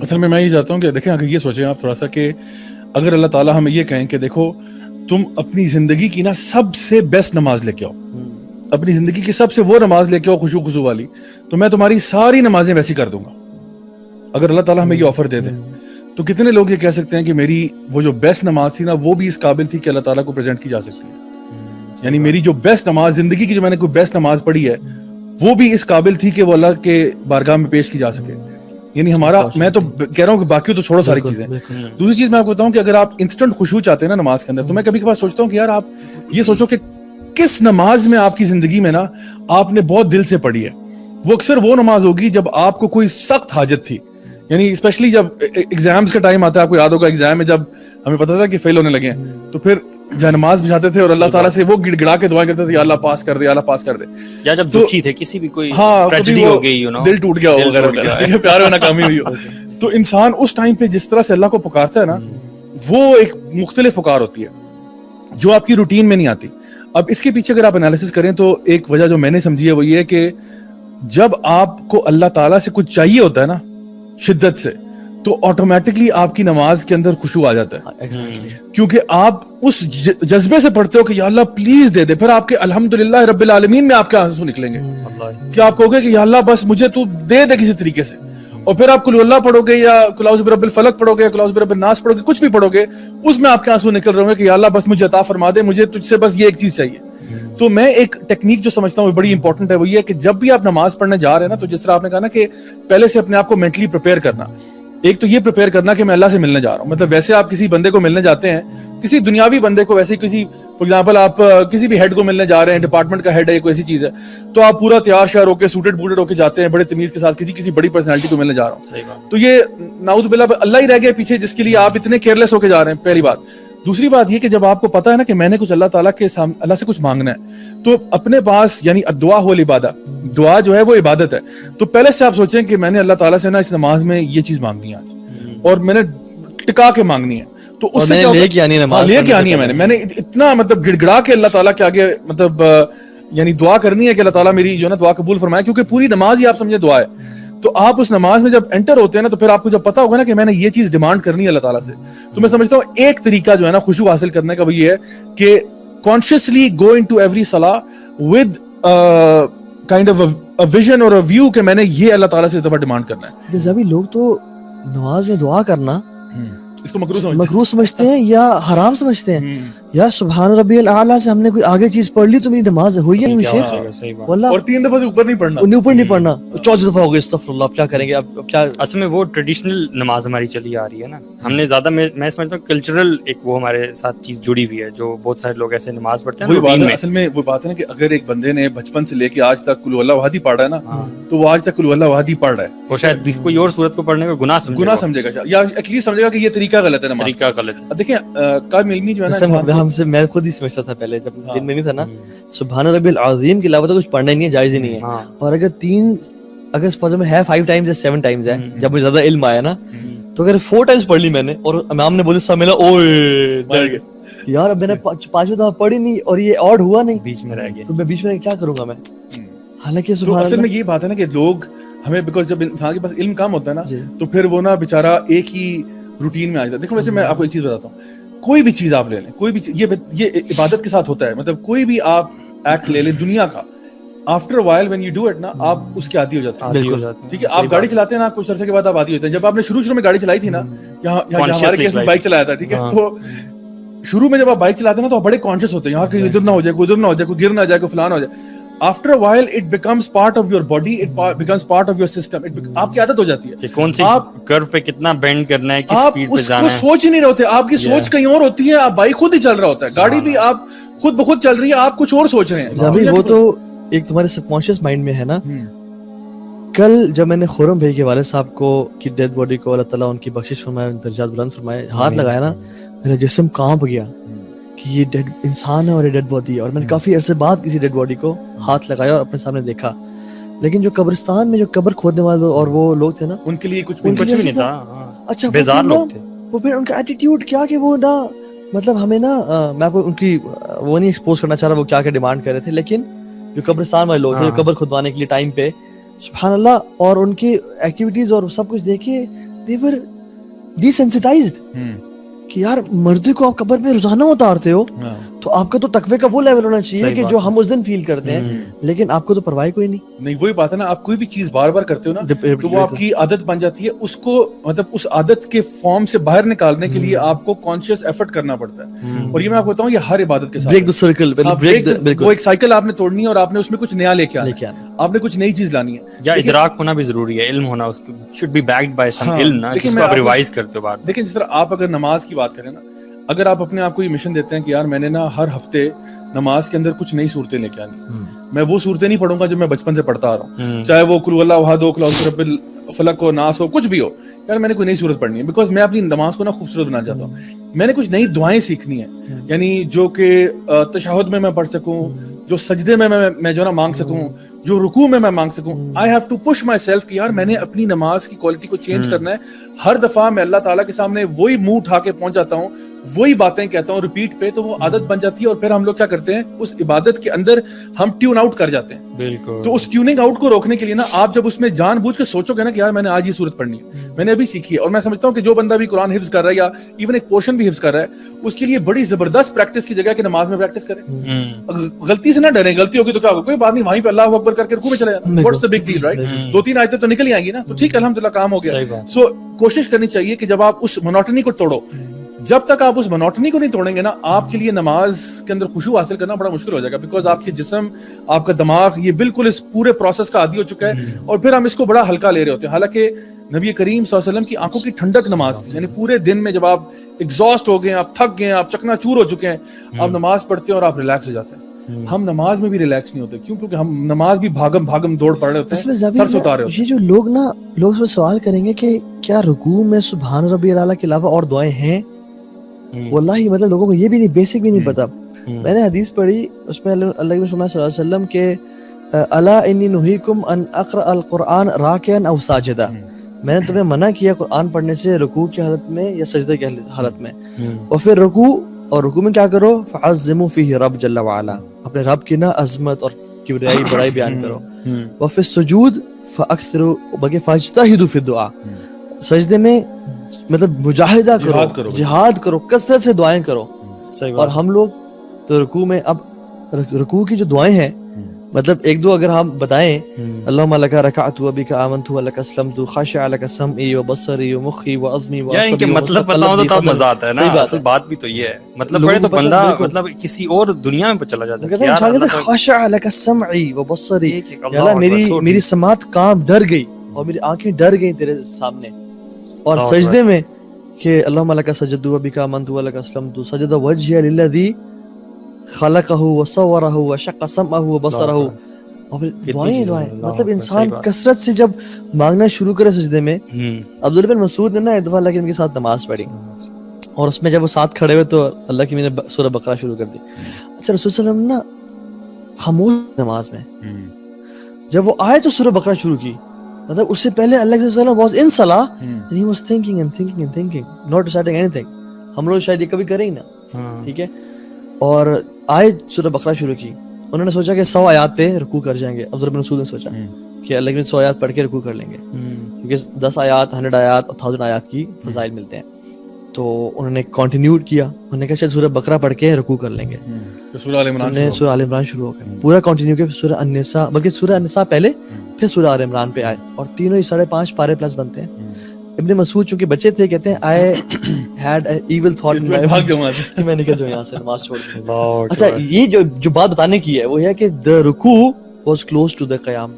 اصل میں یہ چاہتا ہوں کہ دیکھیں، اگر یہ سوچیں آپ تھوڑا سا کہ اگر اللہ تعالیٰ ہمیں یہ کہیں کہ دیکھو تم اپنی زندگی کی نا سب سے بیسٹ نماز لے کے آؤ، اپنی زندگی کی سب سے وہ نماز لے کے آؤ خشوع خضوع والی، تو میں تمہاری ساری نمازیں ویسی کر دوں گا. اگر اللہ تعالیٰ ہمیں یہ آفر دے دے تو کتنے لوگ یہ کہہ سکتے ہیں کہ میری وہ جو بیسٹ نماز تھی نا وہ بھی اس قابل تھی کہ اللہ تعالیٰ کو پریزنٹ کی جا سکتی ہے. یعنی میری جو بیسٹ نماز زندگی کی جو میں نے کوئی بیسٹ نماز پڑھی ہے وہ بھی اس قابل تھی کہ وہ اللہ کے بارگاہ میں پیش کی جا سکے. یعنی ہمارا، میں تو کہہ رہا ہوں کہ باقی تو چھوڑو ساری چیزیں. دوسری چیز میں آپ کو بتاؤں کہ اگر آپ انسٹنٹ خشوع چاہتے ہیں نا نماز کے اندر، تو میں کبھی کبھار سوچتا ہوں کہ یار آپ یہ سوچو کہ کس نماز میں آپ کی زندگی میں نا آپ نے بہت دل سے پڑھی ہے. وہ اکثر وہ نماز ہوگی جب آپ کو کوئی سخت حاجت تھی. یعنی اسپیشلی جب ایگزامز کا ٹائم آتا ہے، آپ کو یاد ہوگا ایگزام میں جب ہمیں پتا تھا کہ فیل ہونے لگے ہیں تو پھر جہاں نماز بچھاتے تھے اور اللہ تعالیٰ سے وہ گڑ گڑا کے دعائیں کرتے تھے، یا اللہ پاس کر دے، یا اللہ پاس کر دے. یا جب دکھی تھے، کسی بھی کوئی ٹریجڈی ہو گئی، دل ٹوٹ گیا ہو وغیرہ، پیار میں ناکامی ہوئی ہو، تو انسان اس ٹائم پہ جس طرح سے اللہ کو پکارتا ہے نا، وہ ایک مختلف پکار ہوتی ہے جو آپ کی روٹین میں نہیں آتی. اب اس کے پیچھے اگر آپ انالیسس کریں تو ایک وجہ جو میں نے سمجھی ہے وہ یہ ہے کہ جب آپ کو اللہ تعالیٰ سے کچھ چاہیے ہوتا ہے نا شدت سے، تو آٹومیٹکلی آپ کی نماز کے اندر خشوع آ جاتا ہے، کیونکہ آپ اس جذبے سے پڑھتے ہو کہ یا اللہ پلیز دے دے. پھر آپ کے الحمدللہ رب العالمین میں آپ کے آنسو نکلیں گے کہ آپ کہو گے کہ یا اللہ بس مجھے تو دے دے کسی طریقے سے. اور پھر آپ قل اللہ پڑھو گے یا قل اعوذ برب الفلق پڑھو گے یا قل اعوذ برب الناس پڑھو گے، کچھ بھی پڑھو گے، اس میں آپ کے آنسو نکل رہے ہوں گے کہ یا اللہ بس مجھے عطا فرما دے، مجھے تجھ سے بس یہ ایک چیز چاہیے. تو میں ایک ٹیکنیک جو سمجھتا ہوں بڑی امپورٹنٹ ہے وہ یہ ہے کہ جب بھی آپ نماز پڑھنے جا رہے ہیں نا، تو جس طرح آپ نے کہا نا کہ پہلے سے اپنے آپ کو مینٹلی پریپیئر کرنا. ایک تو یہ پریپیئر کرنا کہ میں اللہ سے ملنے جا رہا ہوں. مطلب ویسے آپ کسی بندے کو ملنے جاتے ہیں، کسی دنیاوی بندے کو، ویسے کسی فار ایگزامپل آپ کسی بھی ہیڈ کو ملنے جا رہے ہیں، ڈپارٹمنٹ کا ہیڈ ہے، کوئی ایسی چیز ہے، تو آپ پورا تیار شیار ہو کے سوٹڈ بوٹڈ ہو کے جاتے ہیں بڑے تمیز کے ساتھ، کسی بڑی پرسنالٹی کو ملنے جا رہا ہوں. تو یہ نعوذ باللہ اللہ ہی رہ گیا پیچھے جس کے لیے آپ اتنے کیئرلیس ہو کے جا رہے ہیں، پہلی بات. دوسری بات یہ کہ جب آپ کو پتا ہے نا کہ میں نے کچھ اللہ تعالیٰ کے سامنے اللہ سے کچھ مانگنا ہے، تو اپنے پاس، یعنی الدعا هو العبادہ، دعا جو ہے وہ عبادت ہے. تو پہلے سے آپ سوچیں کہ میں نے اللہ تعالیٰ سے نا اس نماز میں یہ چیز مانگنی ہے آج، اور میں نے ٹکا کے مانگنی ہے. تو اس سے لے کے آنی ہے، میں نے اتنا مطلب گڑ گڑا کے اللہ تعالیٰ کے آگے مطلب یعنی دعا کرنی ہے کہ اللہ تعالیٰ میری جو ہے نا دعا قبول فرمائے، کیونکہ پوری نماز ہی آپ سمجھے دعا ہے. تو آپ اس نماز میں جب انٹر ہوتے ہیں نا، تو پھر آپ کو جب پتا ہوگا نا کہ میں نے یہ چیز ڈیمانڈ کرنی ہے اللہ تعالیٰ سے، تو میں سمجھتا ہوں ایک طریقہ جو ہے نا خشوع حاصل کرنے کا وہ یہ ہے کہ کانشیسلی گو انٹو ایوری صلاح with kind of a vision اور اے ویو کہ میں نے یہ اللہ تعالیٰ سے اس دفعہ ڈیمانڈ کرنا ہے. سبھی لوگ تو نماز میں دعا کرنا اس کو مکروہ سمجھتے ہیں یا حرام سمجھتے ہیں. یا سبحان ربی الاعلیٰ سے ہم نے کوئی آگے چیز پڑھ لی تو میری نماز ہوئی ہے، اور 3 دفعہ سے اوپر نہیں پڑھنا 14 دفعہ ہو گئی استغفر اللہ. اب کیا کریں گے؟ اب کیا اصل میں وہ ٹریڈیشنل نماز ہماری چلی آ رہی ہے نا، ہم نے زیادہ میں سمجھتا ہوں کلچرل ایک وہ ہمارے ساتھ چیز جڑی ہوئی ہے، جو بہت سارے لوگ ایسے نماز پڑھتے ہیں. اصل میں وہ بات ہے نا کہ اگر ایک بندے نے بچپن سے لے کے آج تک قل اللہ احد ہی پڑھ رہا ہے نا، تو وہ آج تک قل اللہ احد ہی پڑھ رہا ہے، وہ شاید کوئی اور صورت کو پڑھنے کو گناہ سمجھے گا، یا ایٹ لیسٹ سمجھے گا کہ یہ طریقہ غلط ہے نماز کا. دیکھیں کام علمی جو ہے نا، ہم سے میں خود ہی سمجھتا تھا پہلے جب دن میں نہیں تھا نا، سبحان ربی العظیم کے علاوہ تو کچھ پڑھنا ہی نہیں ہے، جائز ہی نہیں ہے. اور اگر فضل میں ہے 5 times یا 7 times ہے، جب مجھے زیادہ علم آیا نا، تو اگر 4 times پڑھ لی میں نے اور امام نے بولے سب ملا اوئے یار، اب میں نے 5 دفعہ پڑھی نہیں اور یہ آڈ ہوا نہیں، بیچ میں رہ گیا، تو میں بیچ میں کیا کروں گا میں؟ حالانکہ اصل میں یہ بات ہے نا کہ لوگ ہمیں بیکاز جب انسان کے پاس علم کم ہوتا ہے نا، تو پھر وہ نا بیچارہ ایک ہی روٹین میں آ جاتا ہے. دیکھو ویسے میں آپ کو ایک چیز بتاتا ہوں، کوئی بھی چیز آپ لے لیں، کوئی بھی یہ عبادت کے ساتھ ہوتا ہے. مطلب کوئی بھی آپ ایکٹ لے لیں دنیا کا، after while when you do it نا، آپ اس کے عادی ہو جاتے ہیں. بالکل ٹھیک ہے. آپ گاڑی چلاتے ہیں نا، کچھ عرصے کے بعد آپ عادی ہوتے ہیں. جب آپ نے شروع میں گاڑی چلائی تھی نا، یہاں ہمارے کیس میں بائک چلایا تھا، ٹھیک ہے، تو شروع میں جب آپ بائک چلاتے ہیں نا تو آپ بڑے کانشیس ہوتے ہیں، یہاں کہیں ادھر نہ ہو جائے، کوئی ادھر نہ ہو جائے، کوئی گر نہ جائے، کوئی فلاں نہ ہو جائے. After a while it becomes part of your body, it becomes part of your system. آپ کی عادت ہو جاتی ہے کہ کون سی کرو پہ کتنا بینڈ کرنا ہے، کس سپیڈ پہ جانا ہے. آپ سوچ ہی نہیں رہے ہوتے، آپ کی سوچ کہیں اور ہوتی ہے. آپ بائک خود ہی چل رہا ہوتا ہے، گاڑی بھی آپ خود بخود چل رہی ہے، آپ کچھ اور سوچ رہے ہیں. ابھی وہ تو ایک تمہارے سب کانشیس مائنڈ میں ہے نا. کل جب میں نے خرم بھائی کے والد صاحب کو کی ڈیڈ باڈی کو اللہ تعالیٰ ان کی بخشش فرمائے، درجات بلند فرمائے، ہاتھ لگایا نا، میرا جسم کانپ گیا کہ یہ ڈیڈ انسان ہے اور یہ ڈیڈ باڈی ہے. اور میں نے کافی عرصے بعد کسی ڈیڈ باڈی کو ہاتھ لگایا اور اپنے سامنے دیکھا. لیکن جو قبرستان میں جو قبر کھودنے والے اور وہ لوگ تھے نا، ان کے لیے کچھ بھی نہیں تھا. اچھا بیزار لوگ تھے وہ. پھر ان کا ایٹیٹیوڈ کیا کہ وہ نا، مطلب ہمیں نا، میں آپ کو ان کی وہ نہیں ایکسپوز کرنا چاہ رہا وہ کیا کیا ڈیمانڈ کر رہے تھے، لیکن جو قبرستان والے لوگ تھے جو قبر کھودوانے کے لیے ٹائم پہ، سبحان اللہ، اور ان کی ایکٹیویٹیز اور سب کچھ دیکھیے they were desensitized کہ یار مردے کو آپ قبر میں روزانہ اتارتے ہو تو آپ کا تو تقوی کا وہ لیول ہونا چاہیے کہ جو ہم اس دن فیل کرتے ہیں, لیکن آپ کو تو پرواہ کوئی نہیں. وہی بات ہے نا, آپ کوئی بھی چیز بار بار کرتے ہو نا تو وہ آپ کی عادت بن جاتی ہے. اس کو مطلب اس عادت کے فارم سے باہر نکالنے کے لیے آپ کو کانشیس ایفرٹ کرنا پڑتا ہے. اور یہ میں آپ کو بتاؤں, یہ ہر عبادت کے ساتھ بریک دی سرکل, وہ ایک سائیکل آپ نے توڑنی ہے اور آپ نے اس میں کچھ نیا لے کے آنا ہے, آپ نے کچھ نئی چیز لانی ہے. یا ادراک ہونا بھی ضروری ہے, علم ہونا, اس should be backed by some علم نا, جس کو آپ ریوائز کرتے ہو بعد. لیکن جس طرح آپ اگر نماز کی بات کریں نا, اگر آپ اپنے آپ کو یہ مشن دیتے ہیں کہ یار میں نے نا ہر ہفتے نماز کے اندر کچھ نئی صورتیں لے کے آنی, میں وہ صورتیں نہیں پڑھوں گا جو میں بچپن سے پڑھتا آ رہا ہوں, چاہے وہ قل اللہ احد ہو, قل اعوذ برب الفلق ہو, ناس ہو, کچھ بھی ہو, یار میں نے کوئی نئی صورت پڑھنی ہے بیکاز میں اپنی نماز کو نا خوبصورت بنانا چاہتا ہوں. میں نے کچھ نئی دعائیں سیکھنی ہیں, یعنی جو کہ تشہد میں میں پڑھ سکوں, جو سجدے میں جو نا مانگ سکوں, جو رکوع میں مانگ سکوں. I have to push myself کہ یار میں نے اپنی نماز کی کوالٹی کو چینج کرنا ہے. ہر دفعہ میں اللہ تعالیٰ کے سامنے وہی منہ اٹھا کے پہنچ جاتا ہوں, وہی باتیں کہتا ہوں ریپیٹ پہ, تو وہ عادت بن جاتی ہے. اور پھر ہم لوگ کیا کرتے ہیں, اس عبادت کے اندر ہم ٹیون آؤٹ کر جاتے ہیں. بالکل. تو اس ٹیوننگ آؤٹ کو روکنے کے لیے نا آپ جب اس میں جان بوجھ کے سوچو گے نا کہ یار میں نے آج یہ صورت پڑھنی ہے, میں نے ابھی سیکھی ہے. اور میں سمجھتا ہوں کہ جو بندہ بھی قرآن حفظ کر رہا ہے یا ایون ایک پورشن بھی حفظ کر رہا ہے, اس کے لیے بڑی زبردست پریکٹس کی جگہ کہ نماز میں پریکٹس کرے. غلطی سے نہ ڈریں, غلطی ہوگی تو کیا ہوگا, کوئی بات نہیں, وہیں پہ اللہ اکبر کر کے رکوع میں چلے جانا, what's the big deal, right. 2-3 آیتیں تو نکل ہی آئیں گی نا, تو ٹھیک ہے الحمدللہ کام ہو گیا. سو کوشش کرنی چاہیے کہ جب آپ اس مونوٹنی کو توڑو, جب تک آپ اس مونوٹنی کو نہیں توڑیں گے نا, آپ کے لیے نماز کے اندر خشوع حاصل کرنا بڑا مشکل ہو جائے گا. بیکاز آپ کے جسم, آپ کا دماغ یہ بالکل اس پورے پروسیس کا عادی ہو چکا ہے, اور پھر ہم اس کو بڑا ہلکا لے رہے ہوتے ہیں. حالانکہ نبی کریم صلی اللہ علیہ وسلم کی آنکھوں کی ٹھنڈک نماز تھی. یعنی پورے دن میں جب آپ ایگزاسٹ ہو گئے, آپ تھک گئے, آپ چکنا چور ہو چکے ہیں, آپ نماز پڑھتے ہیں اور آپ ریلیکس ہو جاتے ہیں. ہم نماز میں بھی ریلیکس نہیں ہوتے. کیوں؟ کیونکہ ہم نماز بھی بھاگم دوڑ پڑ رہے ہوتے ہیں, سر سے اتارے ہوتے ہیں. یہ جو لوگ اس میں سوال کریں گے کہ کیا رکوع میں سبحان ربی الاعلیٰ کے علاوہ اور دعائیں ہیں؟ واللہ مطلب لوگوں کو یہ بھی نہیں, بیسک بھی نہیں پتا. میں نے حدیث پڑھی, اس میں اللہ کے رسول صلی اللہ علیہ وسلم کے الا انی نہیکم ان اقرأ القرآن راکعا او ساجدا, میں نے تمہیں منع کیا قرآن پڑھنے سے رکوع کی حالت میں یا سجدے کی حالت میں. اور پھر رکوع میں کیا کرو, فعظموا فیہ رب جل وعلا, اپنے رب کی نا عظمت اور کبریائی بڑائی بیان کرو. وفی السجود فاکثروا, بلکہ فاجتہدوا فی الدعاء, سجدے میں مطلب مجاہدہ کرو, جہاد کرو, کثرت سے دعائیں کرو. اور ہم لوگ تو رکوع میں, اب رکوع کی جو دعائیں ہیں مطلب ایک دو اگر ہم بتائیں, اللہم لک رکعت وبک آمنت ولک اسلمت خاشع لک سمعی وبصری ومخی وعظمی وعصبی. ان کے مطلب بتاؤ تو تب مزہ آتا ہے نا. اصل بات بھی تو یہ ہے, مطلب پڑھے تو بندہ مطلب کسی اور دنیا میں چلا جاتا ہے. یار خاشع لک سمعی وبصری, یا اللہ میری سماعت کام ڈر گئی اور میری آنکھیں ڈر گئی تیرے سامنے. اور سجدے میں کہ اللہم لک سجدت وبک آمنت ولک اسلمت سجد وجهي للذی خلقہ وصورہ وشق سمعہ وبصرہ. اور دعائیں مطلب انسان کثرت سے جب مانگنا شروع کرے سجدے میں. عبداللہ بن مسعود نے نا ایک دفعہ اللہ کے نبی کے ساتھ نماز پڑھی, اور اس میں جب وہ ساتھ کھڑے ہوئے تو اللہ کی میں نے سورہ بقرہ شروع کر دی. اچھا رسول صلی اللہ علیہ وسلم نا خاموش نماز میں, جب وہ آئے تو سورہ بقرہ شروع کی. مطلب اس سے پہلے اللہ کے رسول صلی اللہ علیہ وسلم was in salah and he was thinking not deciding anything. ہم لوگ شاید یہ کبھی کریں ہی نا, ٹھیک ہے. اور آئے سورہ بقرہ شروع کی, انہوں نے سوچا کہ 100 آیات پہ رکوع کر جائیں گے. عبداللہ بن مسعود نے سوچا کہ اللہ کے 100 آیات پڑھ کے رکوع کر لیں گے, کیونکہ 10 آیات 100 آیات اور 1000 آیات کی فضائل ملتے ہیں. تو انہوں نے کنٹینیو کیا, انہوں نے کہا شاید سورہ بقرہ پڑھ کے رکوع کر لیں گے. سورہ آل عمران شروع ہو گیا, پورا کنٹینیو کیا, سورہ النساء, بلکہ سورہ النساء پہلے پھر سورہ آل عمران پہ آئے, اور تینوں ہی 5.5 پارے پلس بنتے ہیں. ابن مسعود چونکہ بچے تھے, کہتے ہیں I had an evil thought in my mind کہ میں نکل جاؤں یہاں سے نماز چھوڑ کے. اچھا یہ جو بات بتانے کی ہے وہ یہ کہ the رکوع was close to the قیام.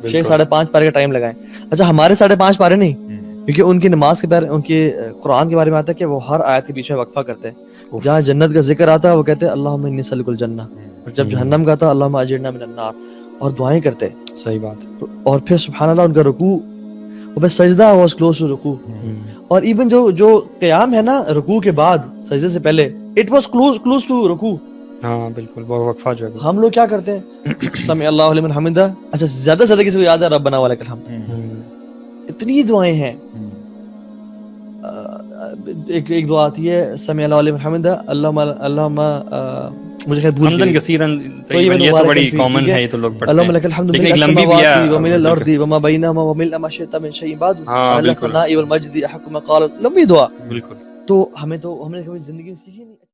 5.5 پارے کا ٹائم لگائیں. اچھا ہمارے 5.5 پارے نہیں, کیونکہ ان کی نماز کے بارے, ان کے قرآن کے بارے میں آتا ہے کہ وہ ہر آیت کے بیچ میں وقفہ کرتے ہیں. جہاں جنت کا ذکر آتا ہے وہ کہتے ہیں اللہم انی اسألک الجنہ, اور جب جہنم کا آتا ہے اللہم اجرنا من النار, اور دعائیں کرتے. صحیح بات. اور پھر سبحان اللہ ان کا رکوع, اور پھر سجدہ واز کلوز ٹو رکوع. اور ایون جو قیام ہے نا رکوع کے بعد سجدے سے پہلے, اٹ واز کلوز ٹو رکوع. ہاں بالکل, وہ وقفہ جو ہے. ہم لوگ کیا کرتے ہیں, سمع اللہ لمن حمدہ, اچھا زیادہ سے زیادہ کسی کو یاد ہے ربنا ولک الحمد. اتنی دعائیں ہیں. ایک دعا آتی ہے سمع اللہ لمن حمدہ, اللہم مجھے خیر بھول حمدن گئی. کثیرن طیباً یہ تو بڑی مبارکاً فیہ، کامن ٹھیک ہے، یہ تو لوگ پڑھتے اللهم ہیں. لك الحمد لیکن ملء ایک لمبی بھی السماوات وملء ہے. الارض وما بينهما وملء ما شئت من شيء بعد ہاں اهل بالکل الثناء والمجد احق ما قال. لمبی دعا. بالکل. تو ہمیں نے کبھی زندگی میں سیکھی نہیں.